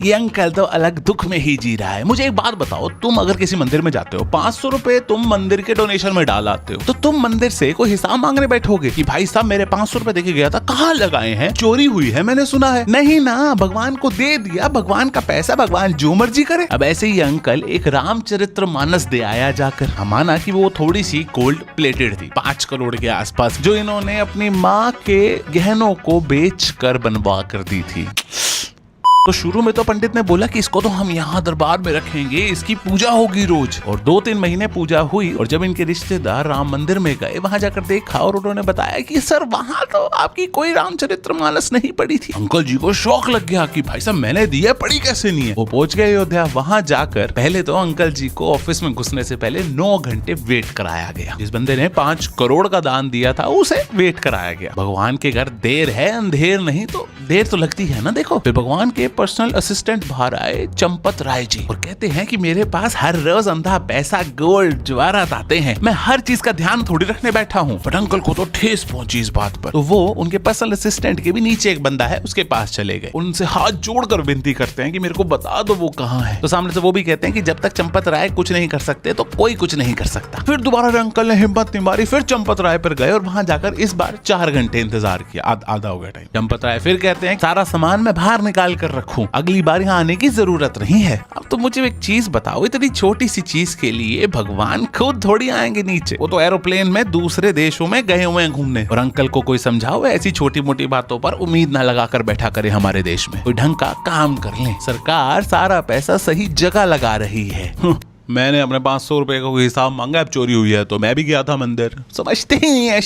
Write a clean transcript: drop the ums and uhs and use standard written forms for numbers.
ये अंकल तो अलग दुख में ही जी रहा है। मुझे एक बात बताओ, तुम अगर किसी मंदिर में जाते हो, 500 रुपए तुम मंदिर के डोनेशन में डाल आते हो, तो तुम मंदिर से कोई हिसाब मांगने बैठोगे कि भाई साहब मेरे 500 रुपए देके गया था, कहाँ लगाए हैं, चोरी हुई है मैंने सुना है? नहीं ना, भगवान को दे दिया, भगवान का पैसा भगवान जो मर्जी करे। अब ऐसे ही अंकल एक रामचरितमानस दे आया जाकर। माना कि वो थोड़ी सी गोल्ड प्लेटेड थी, 5 करोड़ के आसपास, जो इन्होंने अपनी माँ के गहनों को बेच कर बनवा कर दी थी। तो शुरू में तो पंडित ने बोला कि इसको तो हम यहाँ दरबार में रखेंगे, इसकी पूजा होगी रोज। और 2-3 महीने पूजा हुई और जब इनके रिश्तेदार राम मंदिर में गए, वहां जाकर देखा और उन्होंने बताया कि सर वहां तो आपकी कोई रामचरितमानस नहीं पड़ी थी। अंकल जी को शौक लग गया कि भाई साहब मैंने दी है, पड़ी कैसे नहीं है। वो पहुंच गए अयोध्या। वहां जाकर पहले तो अंकल जी को ऑफिस में घुसने से पहले 9 घंटे वेट कराया गया। जिस बंदे ने 5 करोड़ का दान दिया था उसे वेट कराया गया। भगवान के घर देर है अंधेर नहीं, तो देर तो लगती है ना। देखो, फिर भगवान के पर्सनल असिस्टेंट बाहर आए, चंपत राय जी, और कहते हैं कि मेरे पास हर रोज अंधा पैसा, गोल्ड जवाहरात आते हैं, मैं हर चीज का ध्यान थोड़ी रखने बैठा हूँ। बट अंकल को तो ठेस पहुंची इस बात पर। तो वो उनके पर्सनल असिस्टेंट के भी नीचे एक बंदा है, उसके पास चले गए। उनसे हाथ जोड़कर विनती करते हैं कि मेरे को बता दो वो कहाँ है। तो सामने से वो भी कहते हैं कि जब तक चंपत राय कुछ नहीं कर सकते तो कोई कुछ नहीं कर सकता। फिर दोबारा अंकल ने हिम्मत नहीं मारी, फिर चंपत राय पर गए और वहां जाकर इस बार 4 घंटे इंतजार किया, आधा हो गया टाइम। चंपत राय फिर कहते हैं सारा सामान मैं बाहर निकाल कर रखूं, अगली बार यहाँ आने की जरूरत नहीं है। अब तो मुझे एक चीज बताओ, इतनी छोटी सी चीज के लिए भगवान खुद थोड़ी आएंगे नीचे, वो तो एरोप्लेन में दूसरे देशों में गए हुए हैं घूमने। और अंकल को कोई समझाओ, ऐसी छोटी मोटी बातों पर उम्मीद ना लगाकर बैठा करे हमारे देश में, कोई ढंग का काम कर ले। सरकार सारा पैसा सही जगह लगा रही है। मैंने अपने 500 रुपए का हिसाब मांगा, अब चोरी हुई है तो मैं भी गया था मंदिर, समझते ही है।